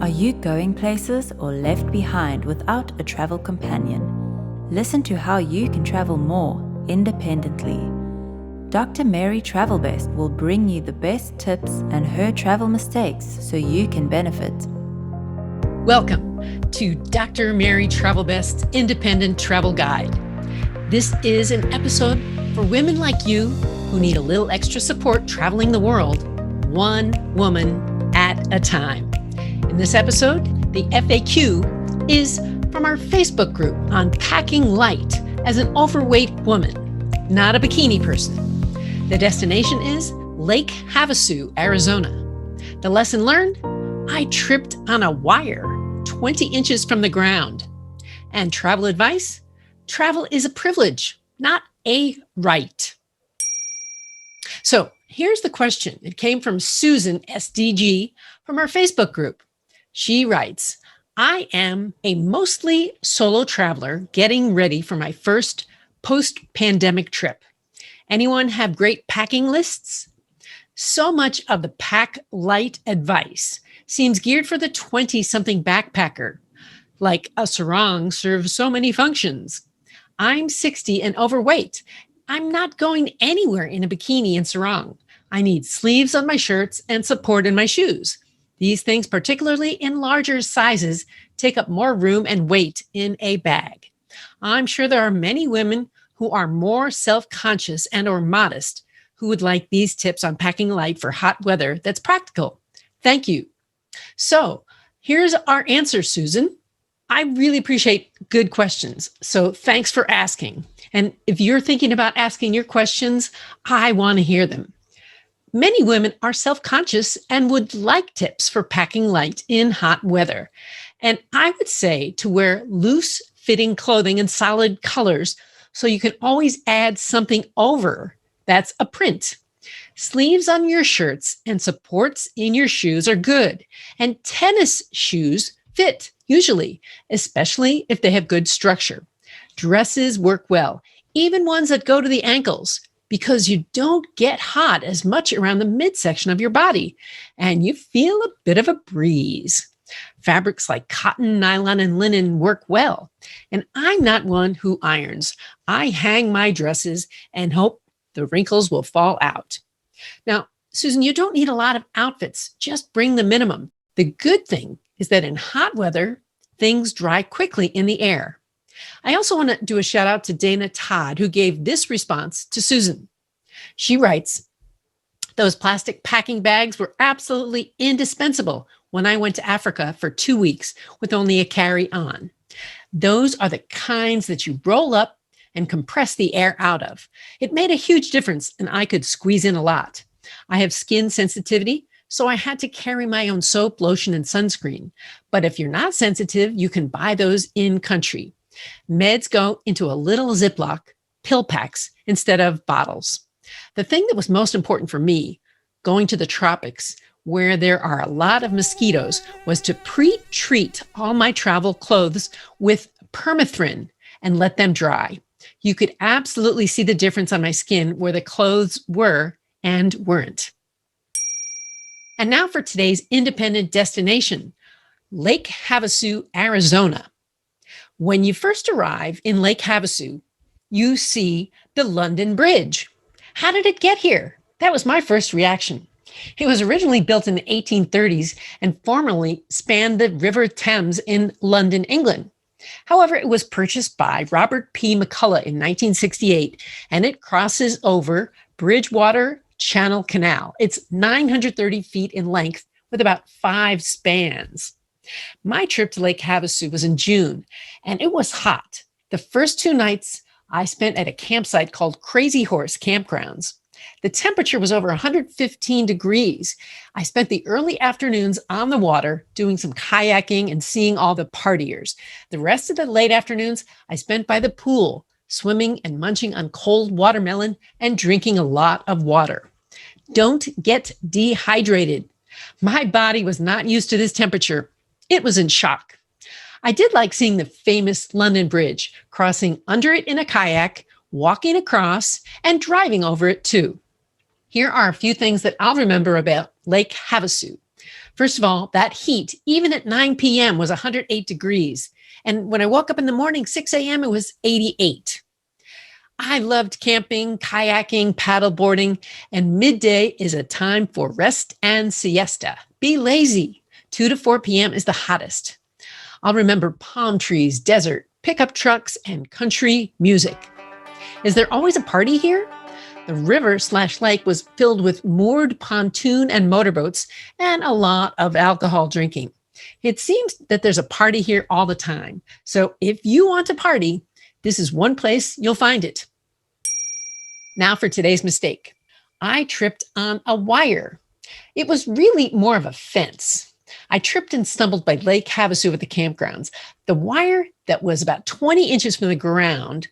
Are you going places or left behind without a travel companion? Listen to how you can travel more independently. Dr. Mary Travelbest will bring you the best tips and her travel mistakes so you can benefit. Welcome to Dr. Mary Travelbest's Independent Travel Guide. This is an episode for women like you who need a little extra support traveling the world, one woman at a time. In this episode, the FAQ is from our Facebook group on packing light as an overweight woman, not a bikini person. The destination is Lake Havasu, Arizona. The lesson learned: I tripped on a wire 20 inches from the ground. And travel advice: travel is a privilege, not a right. So here's the question. It came from Susan, SDG, from our Facebook group. She writes, I am a mostly solo traveler getting ready for my first post-pandemic trip. Anyone have great packing lists? So much of the pack light advice seems geared for the 20-something backpacker. Like a sarong serves so many functions. I'm 60 and overweight. I'm not going anywhere in a bikini and sarong. I need sleeves on my shirts and support in my shoes. These things, particularly in larger sizes, take up more room and weight in a bag. I'm sure there are many women who are more self-conscious and or modest who would like these tips on packing light for hot weather that's practical. Thank you. So here's our answer, Susan. I really appreciate good questions. So thanks for asking. And if you're thinking about asking your questions, I want to hear them. Many women are self-conscious and would like tips for packing light in hot weather. And I would say to wear loose-fitting clothing in solid colors so you can always add something over. That's a print. Sleeves on your shirts and supports in your shoes are good. And tennis shoes fit, usually, especially if they have good structure. Dresses work well, even ones that go to the ankles, because you don't get hot as much around the midsection of your body, and you feel a bit of a breeze. Fabrics like cotton, nylon, and linen work well. And I'm not one who irons. I hang my dresses and hope the wrinkles will fall out. Now, Susan, you don't need a lot of outfits. Just bring the minimum. The good thing is that in hot weather, things dry quickly in the air. I also want to do a shout out to Dana Todd, who gave this response to Susan. She writes, those plastic packing bags were absolutely indispensable when I went to Africa for 2 weeks with only a carry-on. Those are the kinds that you roll up and compress the air out of. It made a huge difference, and I could squeeze in a lot. I have skin sensitivity, so I had to carry my own soap, lotion, and sunscreen. But if you're not sensitive, you can buy those in country. Meds go into a little Ziploc, pill packs, instead of bottles. The thing that was most important for me, going to the tropics, where there are a lot of mosquitoes, was to pre-treat all my travel clothes with permethrin and let them dry. You could absolutely see the difference on my skin where the clothes were and weren't. And now for today's independent destination, Lake Havasu, Arizona. When you first arrive in Lake Havasu, you see the London Bridge. How did it get here? That was my first reaction. It was originally built in the 1830s and formerly spanned the River Thames in London, England. However, it was purchased by Robert P. McCullough in 1968, and it crosses over Bridgewater Channel Canal. It's 930 feet in length with about 5 spans. My trip to Lake Havasu was in June, and it was hot. The first 2 nights I spent at a campsite called Crazy Horse Campgrounds. The temperature was over 115 degrees. I spent the early afternoons on the water doing some kayaking and seeing all the partiers. The rest of the late afternoons I spent by the pool, swimming and munching on cold watermelon and drinking a lot of water. Don't get dehydrated. My body was not used to this temperature. It was in shock. I did like seeing the famous London Bridge, crossing under it in a kayak, walking across, and driving over it too. Here are a few things that I'll remember about Lake Havasu. First of all, that heat, even at 9 p.m., was 108 degrees. And when I woke up in the morning, 6 a.m., it was 88. I loved camping, kayaking, paddleboarding, and midday is a time for rest and siesta. Be lazy. 2 to 4 p.m. is the hottest. I'll remember palm trees, desert, pickup trucks, and country music. Is there always a party here? The river/lake was filled with moored pontoon and motorboats and a lot of alcohol drinking. It seems that there's a party here all the time. So if you want to party, this is one place you'll find it. Now for today's mistake. I tripped on a wire. It was really more of a fence. I tripped and stumbled by Lake Havasu at the campgrounds. The wire that was about 20 inches from the ground,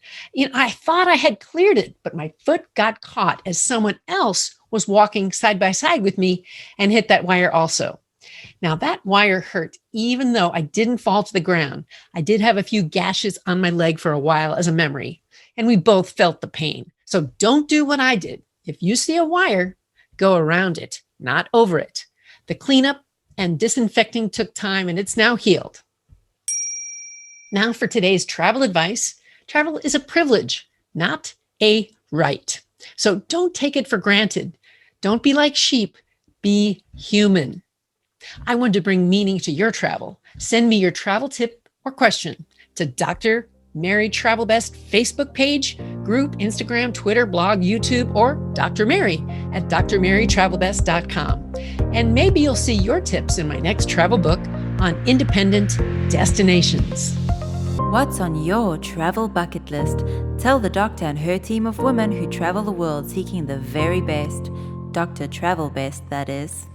I thought I had cleared it, but my foot got caught as someone else was walking side by side with me and hit that wire also. Now that wire hurt, even though I didn't fall to the ground. I did have a few gashes on my leg for a while as a memory, and we both felt the pain. So don't do what I did. If you see a wire, go around it, not over it. The cleanup and disinfecting took time, and it's now healed. Now for today's travel advice. Travel is a privilege, not a right. So don't take it for granted. Don't be like sheep. Be human. I wanted to bring meaning to your travel. Send me your travel tip or question to Dr. Mary Travel Best Facebook page, group, Instagram, Twitter, blog, YouTube, or Dr. Mary at drmarytravelbest.com. And maybe you'll see your tips in my next travel book on independent destinations. What's on your travel bucket list? Tell the doctor and her team of women who travel the world seeking the very best. Dr. Travel Best, that is.